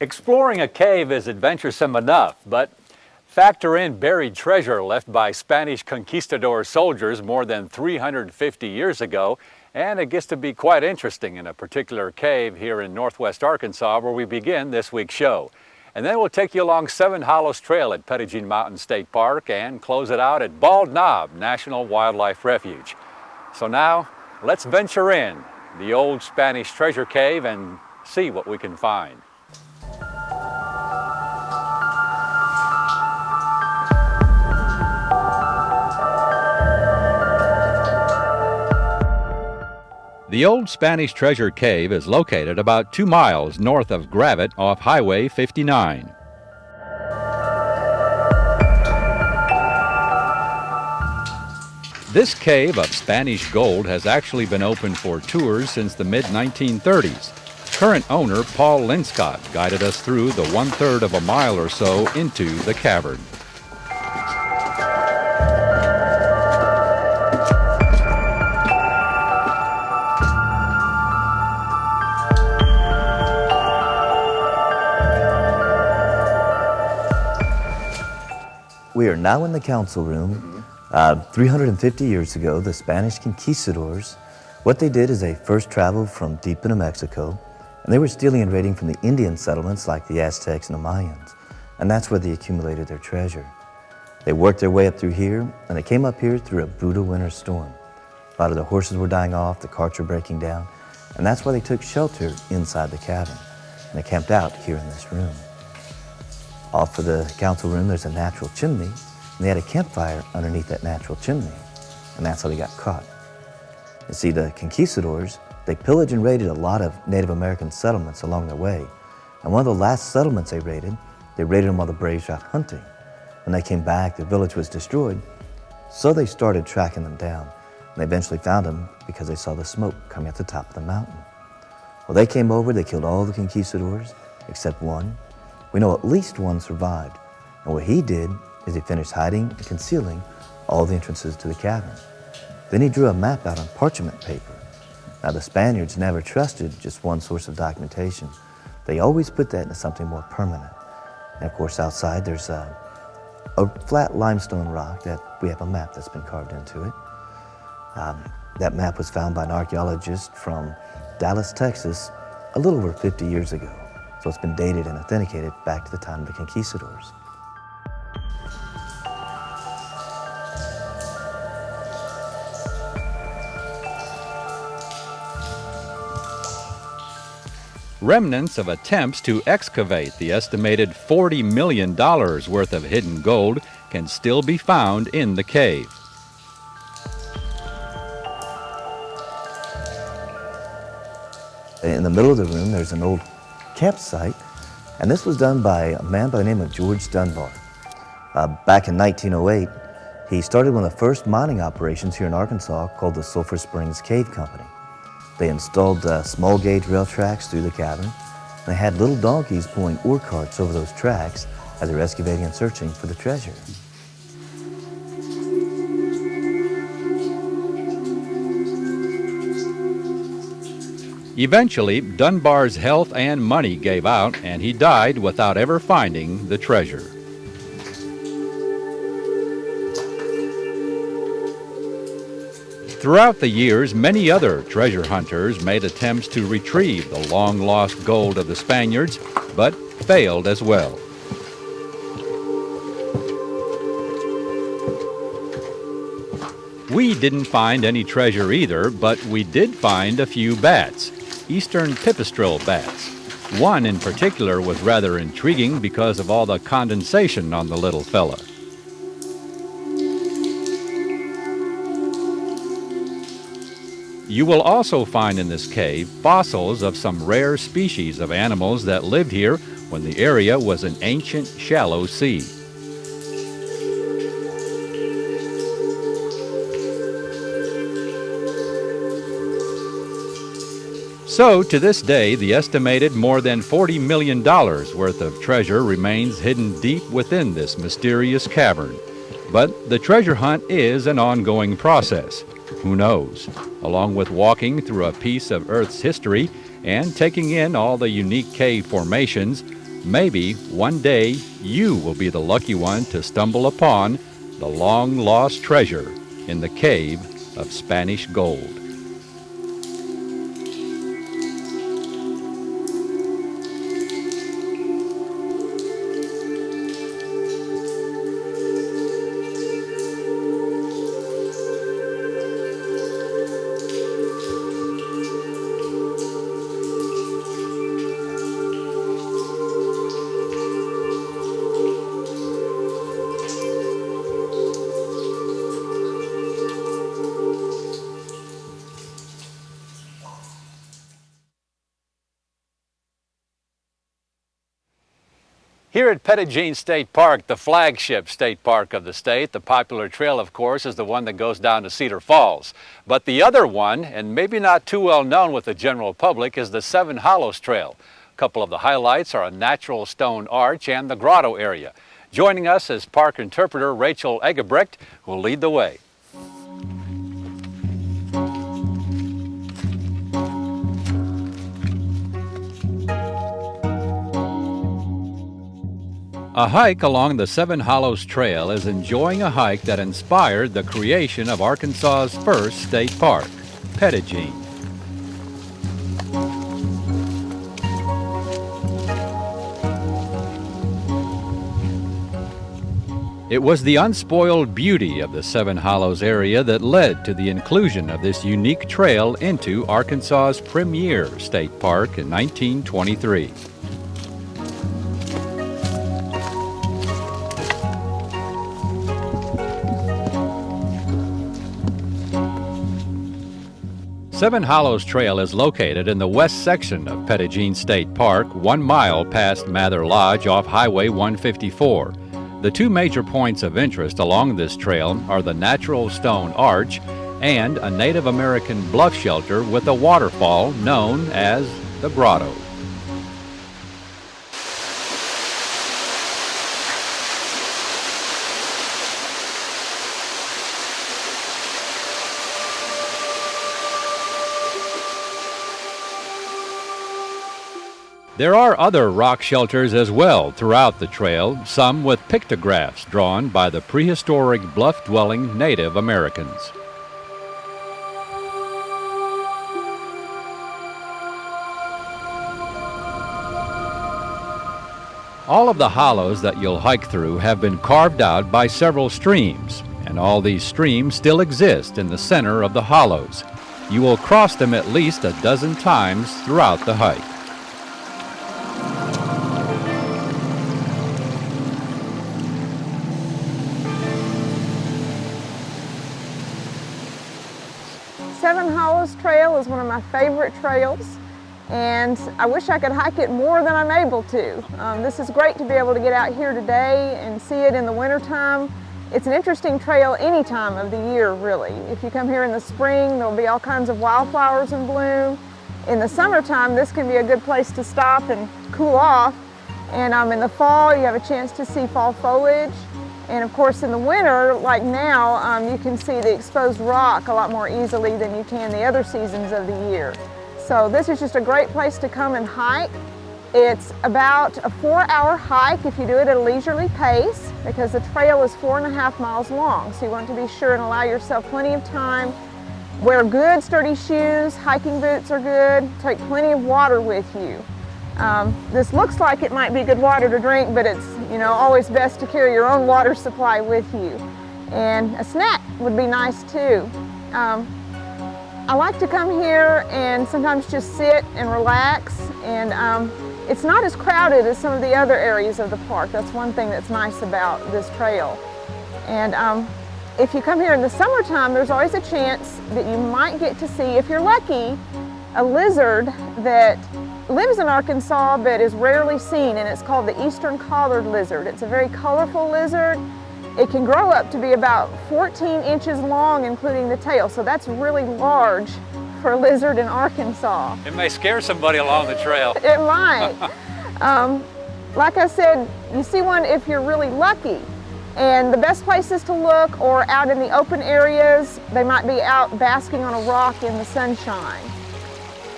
Exploring a cave is adventuresome enough, but factor in buried treasure left by Spanish Conquistador soldiers more than 350 years ago, and it gets to be quite interesting in a particular cave here in northwest Arkansas where we begin this week's show. And then we'll take you along Seven Hollows Trail at Petit Jean State Park and close it out at Bald Knob National Wildlife Refuge. So now, let's venture in the old Spanish treasure cave and see what we can find. The old Spanish treasure cave is located about 2 miles north of Gravette off Highway 59. This cave of Spanish gold has actually been open for tours since the mid-1930s. Current owner Paul Linscott guided us through the 1/3 of a mile or so into the cavern. We are now in the council room. 350 years ago, the Spanish Conquistadors, what they did is they first traveled from deep into Mexico, and they were stealing and raiding from the Indian settlements like the Aztecs and the Mayans, and that's where they accumulated their treasure. They worked their way up through here, and they came up here through a brutal winter storm. A lot of the horses were dying off, the carts were breaking down, and that's why they took shelter inside the cabin, and they camped out here in this room. Off of the council room, there's a natural chimney, and they had a campfire underneath that natural chimney, and that's how they got caught. You see, the Conquistadors, they pillaged and raided a lot of Native American settlements along their way, and one of the last settlements they raided them while the Braves were out hunting. When they came back, the village was destroyed, so they started tracking them down, and they eventually found them because they saw the smoke coming at the top of the mountain. Well, they came over, they killed all the Conquistadors except one. We know at least one survived, and what he did is he finished hiding and concealing all the entrances to the cavern. Then he drew a map out on parchment paper. Now the Spaniards never trusted just one source of documentation. They always put that into something more permanent. And of course outside there's a flat limestone rock that we have a map that's been carved into it. That map was found by an archaeologist from Dallas, Texas, a little over 50 years ago. So it's been dated and authenticated back to the time of the Conquistadors. Remnants of attempts to excavate the estimated $40 million worth of hidden gold can still be found in the cave. In the middle of the room, there's an old campsite, and this was done by a man by the name of George Dunbar. Back in 1908, he started one of the first mining operations here in Arkansas called the Sulphur Springs Cave Company. They installed small gauge rail tracks through the cavern. They had little donkeys pulling ore carts over those tracks as they were excavating and searching for the treasure. Eventually, Dunbar's health and money gave out, and he died without ever finding the treasure. Throughout the years, many other treasure hunters made attempts to retrieve the long-lost gold of the Spaniards, but failed as well. We didn't find any treasure either, but we did find a few bats, eastern pipistrelle bats. One in particular was rather intriguing because of all the condensation on the little fella. You will also find in this cave fossils of some rare species of animals that lived here when the area was an ancient shallow sea. So, to this day, the estimated more than $40 million worth of treasure remains hidden deep within this mysterious cavern. But the treasure hunt is an ongoing process. Who knows? Along with walking through a piece of Earth's history and taking in all the unique cave formations, Maybe one day you will be the lucky one to stumble upon the long-lost treasure in the cave of Spanish gold. Here at Petit Jean State Park, the flagship state park of the state, the popular trail, of course, is the one that goes down to Cedar Falls. But the other one, and maybe not too well known with the general public, is the Seven Hollows Trail. A couple of the highlights are a natural stone arch and the grotto area. Joining us is park interpreter Rachel Egebrecht, who will lead the way. A hike along the Seven Hollows Trail is enjoying a hike that inspired the creation of Arkansas's first state park, Petit Jean. It was the unspoiled beauty of the Seven Hollows area that led to the inclusion of this unique trail into Arkansas's premier state park in 1923. Seven Hollows Trail is located in the west section of Petit Jean State Park, 1 mile past Mather Lodge off Highway 154. The two major points of interest along this trail are the natural stone arch and a Native American bluff shelter with a waterfall known as the Grotto. There are other rock shelters as well throughout the trail, some with pictographs drawn by the prehistoric bluff-dwelling Native Americans. All of the hollows that you'll hike through have been carved out by several streams, and all these streams still exist in the center of the hollows. You will cross them at least a dozen times throughout the hike. Seven Hollows Trail is one of my favorite trails, and I wish I could hike it more than I'm able to. This is great to be able to get out here today and see it in the wintertime. It's an interesting trail any time of the year, really. If you come here in the spring, there'll be all kinds of wildflowers in bloom. In the summertime, this can be a good place to stop and cool off. And in the fall, you have a chance to see fall foliage. And of course, in the winter, like now, you can see the exposed rock a lot more easily than you can the other seasons of the year. So this is just a great place to come and hike. It's about a 4-hour hike if you do it at a leisurely pace, because the trail is 4.5 miles long. So you want to be sure and allow yourself plenty of time. Wear good, sturdy shoes. Hiking boots are good. Take plenty of water with you. This looks like it might be good water to drink, but it's always best to carry your own water supply with you. And a snack would be nice too. I like to come here and sometimes just sit and relax, and it's not as crowded as some of the other areas of the park. That's one thing that's nice about this trail. And if you come here in the summertime, there's always a chance that you might get to see, if you're lucky, a lizard that lives in Arkansas but is rarely seen, and it's called the eastern collared lizard. It's a very colorful lizard. It can grow up to be about 14 inches long, including the tail, so that's really large for a lizard in Arkansas. It may scare somebody along the trail. It might. Like I said, you see one if you're really lucky. And the best places to look are out in the open areas. They might be out basking on a rock in the sunshine.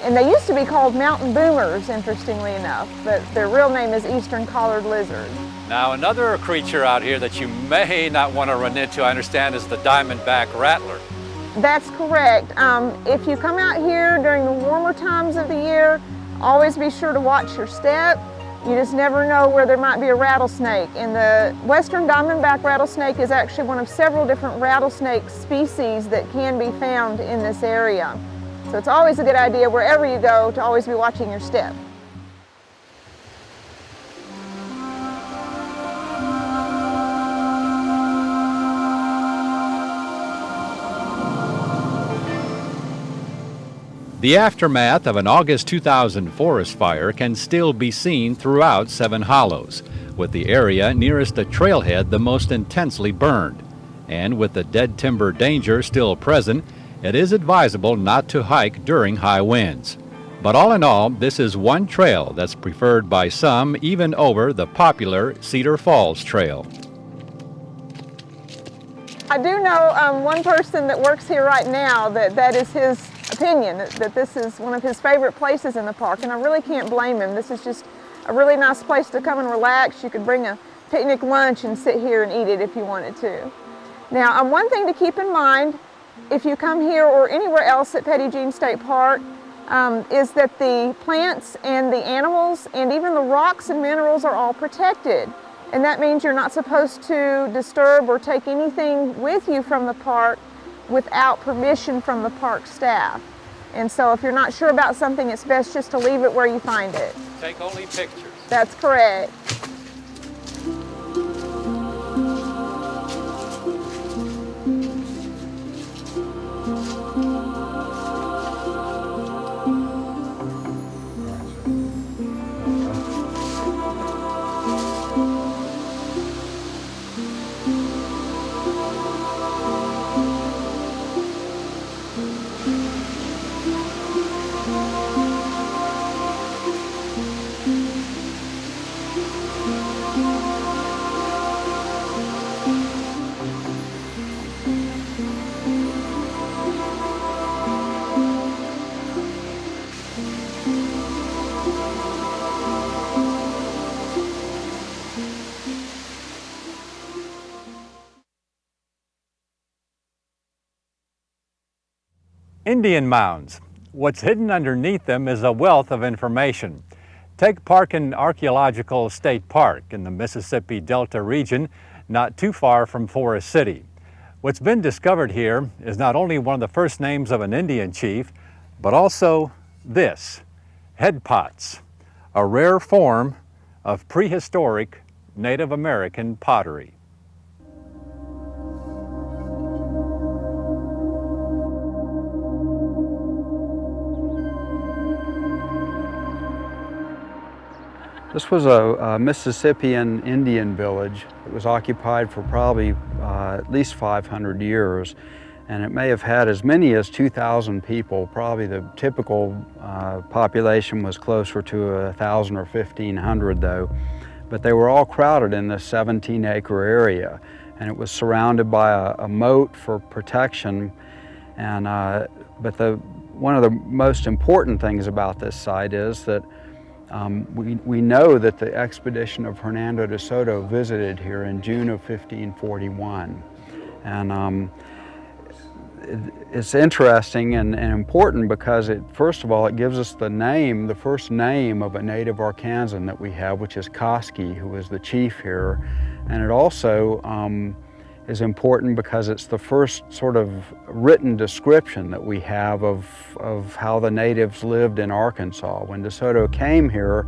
And they used to be called mountain boomers, interestingly enough, but their real name is eastern collared lizard. Now, another creature out here that you may not want to run into, I understand, is the diamondback rattler. That's correct. If you come out here during the warmer times of the year, always be sure to watch your step. You just never know where there might be a rattlesnake. And the western diamondback rattlesnake is actually one of several different rattlesnake species that can be found in this area. So it's always a good idea, wherever you go, to always be watching your step. The aftermath of an August 2000 forest fire can still be seen throughout Seven Hollows, with the area nearest the trailhead the most intensely burned. And with the dead timber danger still present, it is advisable not to hike during high winds. But all in all, this is one trail that's preferred by some even over the popular Cedar Falls Trail. I do know one person that works here right now that is his opinion, that this is one of his favorite places in the park, and I really can't blame him. This is just a really nice place to come and relax. You could bring a picnic lunch and sit here and eat it if you wanted to. Now, one thing to keep in mind if you come here or anywhere else at Petit Jean State Park is that the plants and the animals and even the rocks and minerals are all protected. And that means you're not supposed to disturb or take anything with you from the park without permission from the park staff. And so if you're not sure about something, it's best just to leave it where you find it. Take only pictures. That's correct. Indian mounds. What's hidden underneath them is a wealth of information. Take Parkin Archeological State Park in the Mississippi Delta region, not too far from Forrest City. What's been discovered here is not only one of the first names of an Indian chief, but also this, head pots, a rare form of prehistoric Native American pottery. This was a Mississippian Indian village. It was occupied for probably at least 500 years, and it may have had as many as 2,000 people. Probably the typical population was closer to 1,000 or 1,500 though, but they were all crowded in this 17-acre area, and it was surrounded by a moat for protection. And one of the most important things about this site is that we know that the expedition of Hernando de Soto visited here in June of 1541. And it's interesting and important because first of all, it gives us the first name of a native Arkansan that we have, which is Koski, who was the chief here. And it also is important because it's the first sort of written description that we have of how the natives lived in Arkansas. When De Soto came here,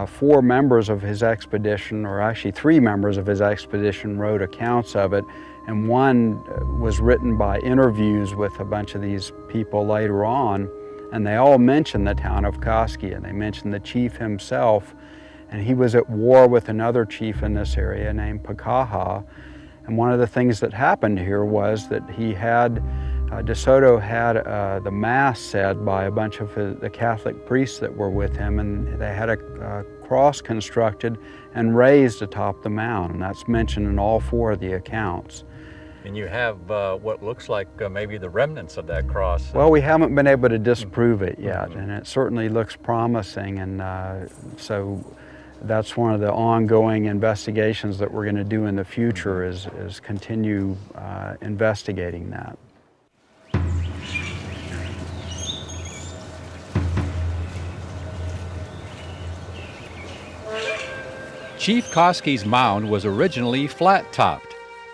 4 members of his expedition, or actually 3 members of his expedition, wrote accounts of it, and one was written by interviews with a bunch of these people later on, and they all mention the town of Koski, and they mention the chief himself, and he was at war with another chief in this area named Pakaha. And one of the things that happened here was that De Soto had the Mass said by a bunch of the Catholic priests that were with him, and they had a cross constructed and raised atop the mound, and that's mentioned in all 4 of the accounts. And you have what looks like maybe the remnants of that cross. Well, we haven't been able to disprove it yet, and it certainly looks promising, and so that's one of the ongoing investigations that we're going to do in the future is continue investigating that. Chief Koski's mound was originally flat-topped.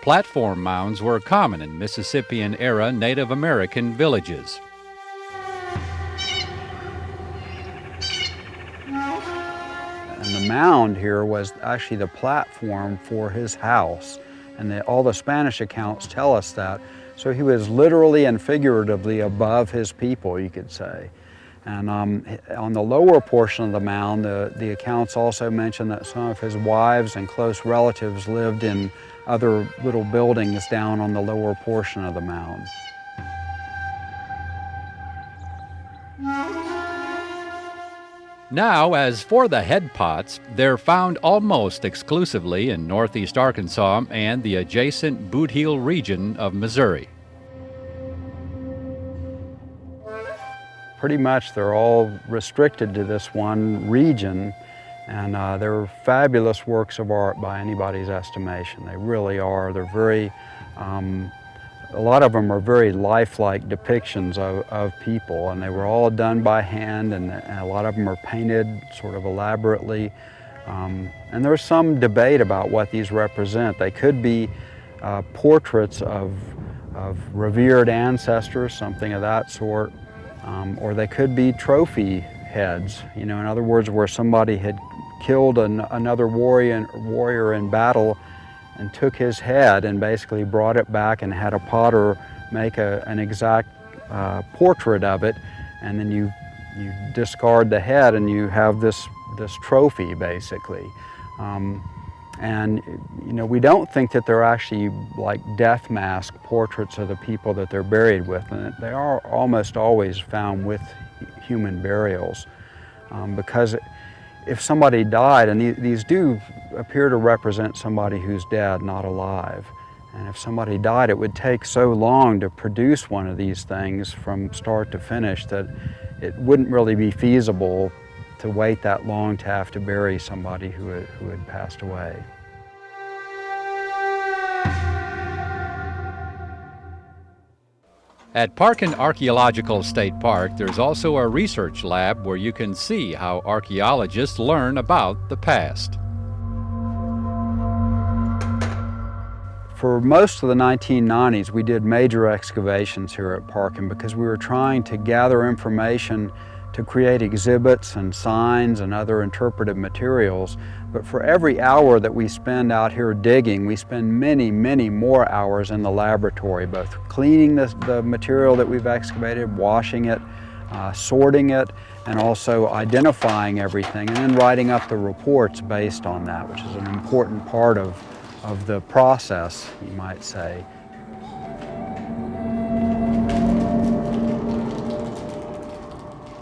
Platform mounds were common in Mississippian-era Native American villages. And the mound here was actually the platform for his house, and all the Spanish accounts tell us that. So he was literally and figuratively above his people, you could say. And on the lower portion of the mound, the accounts also mention that some of his wives and close relatives lived in other little buildings down on the lower portion of the mound. Now, as for the head pots, they're found almost exclusively in northeast Arkansas and the adjacent Boot Heel region of Missouri. Pretty much they're all restricted to this one region, and they're fabulous works of art by anybody's estimation. They really are. They're very, a lot of them are very lifelike depictions of people, and they were all done by hand, and a lot of them are painted sort of elaborately. And there's some debate about what these represent. They could be portraits of revered ancestors, something of that sort, or they could be trophy heads. You know, in other words, where somebody had killed another warrior in battle and took his head and basically brought it back and had a potter make an exact portrait of it, and then you discard the head and you have this trophy basically. And you know, we don't think that they're actually like death mask portraits of the people that they're buried with, and they are almost always found with human burials, because if somebody died, and these do appear to represent somebody who's dead, not alive, and if somebody died, it would take so long to produce one of these things from start to finish that it wouldn't really be feasible to wait that long to have to bury somebody who had passed away. At Parkin Archeological State Park, there's also a research lab where you can see how archaeologists learn about the past. For most of the 1990s, we did major excavations here at Parkin because we were trying to gather information to create exhibits and signs and other interpretive materials. But for every hour that we spend out here digging, we spend many, many more hours in the laboratory, both cleaning the material that we've excavated, washing it, sorting it, and also identifying everything, and then writing up the reports based on that, which is an important part of the process, you might say.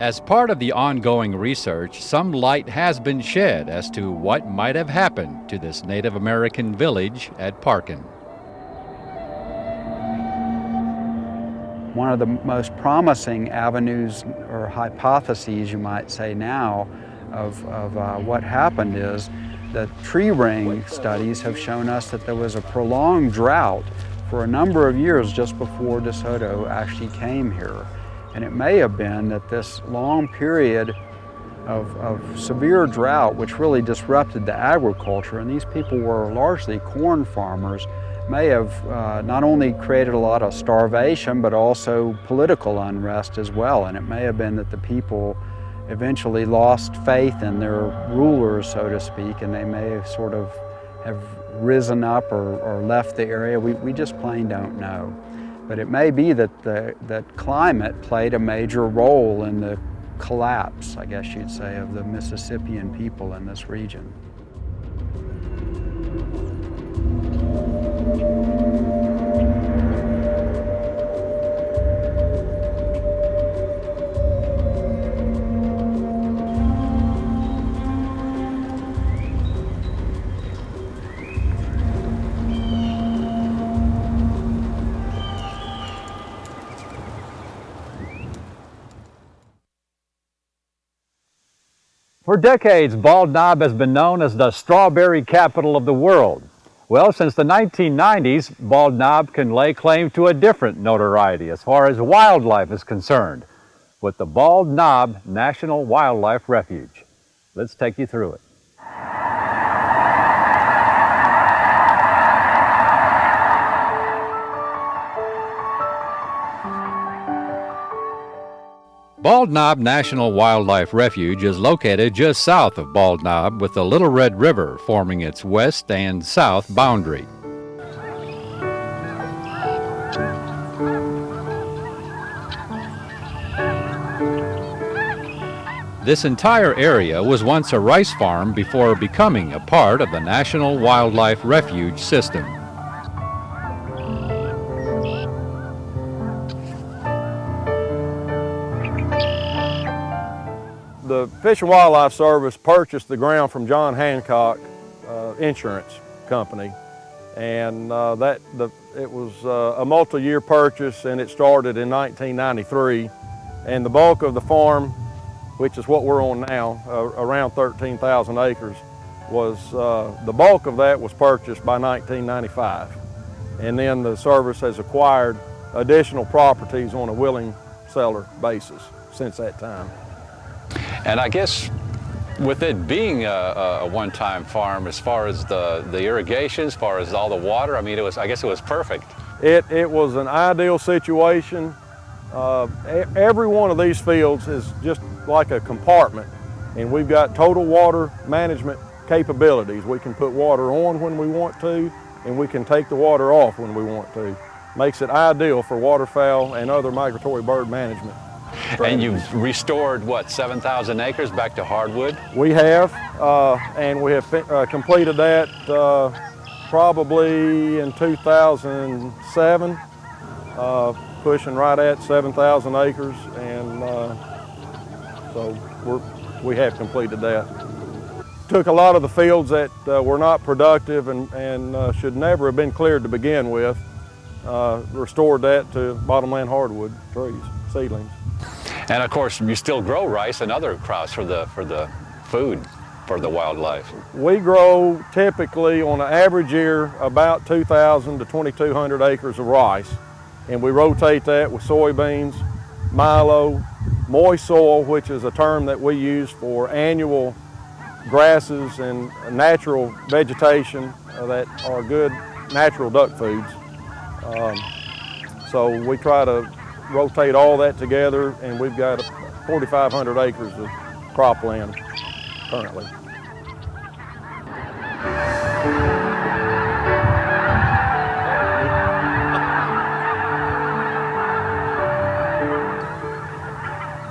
As part of the ongoing research, some light has been shed as to what might have happened to this Native American village at Parkin. One of the most promising avenues or hypotheses, you might say now, of what happened is that tree ring studies have shown us that there was a prolonged drought for a number of years just before De Soto actually came here. And it may have been that this long period of severe drought, which really disrupted the agriculture, and these people were largely corn farmers, may have not only created a lot of starvation, but also political unrest as well. And it may have been that the people eventually lost faith in their rulers, so to speak, and they may have sort of have risen up or left the area. We just plain don't know. But it may be that that climate played a major role in the collapse, I guess you'd say, of the Mississippian people in this region. For decades, Bald Knob has been known as the strawberry capital of the world. Well, since the 1990s, Bald Knob can lay claim to a different notoriety as far as wildlife is concerned, with the Bald Knob National Wildlife Refuge. Let's take you through it. Bald Knob National Wildlife Refuge is located just south of Bald Knob, with the Little Red River forming its west and south boundary. This entire area was once a rice farm before becoming a part of the National Wildlife Refuge system. The Fish and Wildlife Service purchased the ground from John Hancock Insurance Company, and it was a multi-year purchase, and it started in 1993. And the bulk of the farm, which is what we're on now, around 13,000 acres, was the bulk of that was purchased by 1995. And then the service has acquired additional properties on a willing seller basis since that time. And I guess with it being a one-time farm, as far as the irrigation, as far as all the water, I mean, I guess it was perfect. It was an ideal situation. Every one of these fields is just like a compartment, and we've got total water management capabilities. We can put water on when we want to, and we can take the water off when we want to. Makes it ideal for waterfowl and other migratory bird management. And you've restored, what, 7,000 acres back to hardwood? We have, and we have completed that probably in 2007, pushing right at 7,000 acres, and so we have completed that. Took a lot of the fields that were not productive and should never have been cleared to begin with, restored that to bottomland hardwood trees, seedlings. And of course, you still grow rice and other crops for the food for the wildlife. We grow typically on an average year about 2,000 to 2,200 acres of rice, and we rotate that with soybeans, milo, moist soil, which is a term that we use for annual grasses and natural vegetation that are good natural duck foods. So we try to rotate all that together, and we've got 4,500 acres of cropland currently.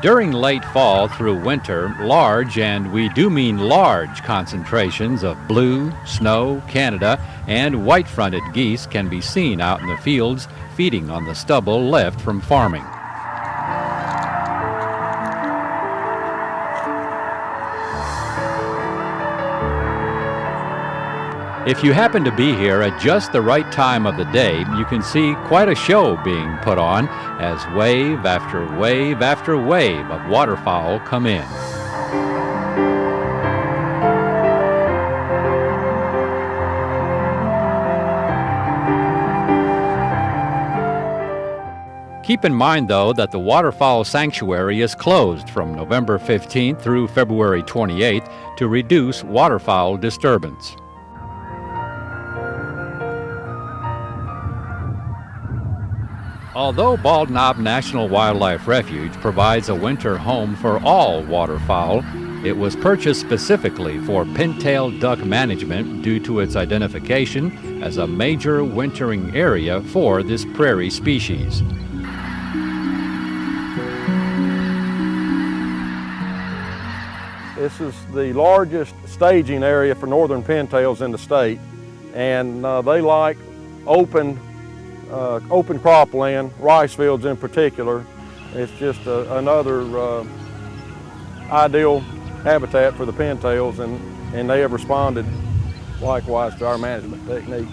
During late fall through winter, large, and we do mean large, concentrations of blue, snow, Canada, and white-fronted geese can be seen out in the fields feeding on the stubble left from farming. If you happen to be here at just the right time of the day, you can see quite a show being put on as wave after wave after wave of waterfowl come in. Keep in mind, though, that the Waterfowl Sanctuary is closed from November 15th through February 28th to reduce waterfowl disturbance. Although Bald Knob National Wildlife Refuge provides a winter home for all waterfowl, it was purchased specifically for pintail duck management due to its identification as a major wintering area for this prairie species. This is the largest staging area for northern pintails in the state, and they like open cropland, rice fields in particular. It's just another ideal habitat for the pintails, and they have responded likewise to our management techniques.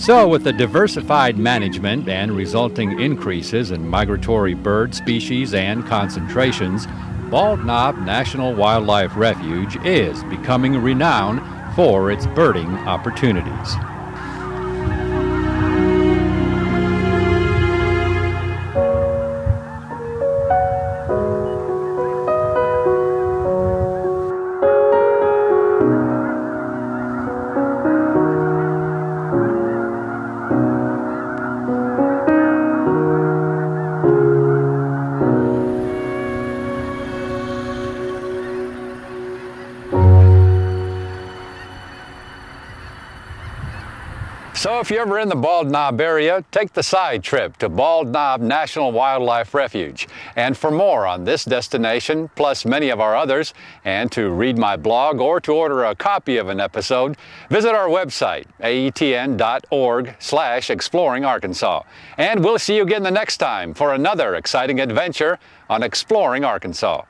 So with the diversified management and resulting increases in migratory bird species and concentrations, Bald Knob National Wildlife Refuge is becoming renowned for its birding opportunities. So if you're ever in the Bald Knob area, take the side trip to Bald Knob National Wildlife Refuge. And for more on this destination, plus many of our others, and to read my blog or to order a copy of an episode, visit our website, aetn.org/exploringarkansas. And we'll see you again the next time for another exciting adventure on Exploring Arkansas.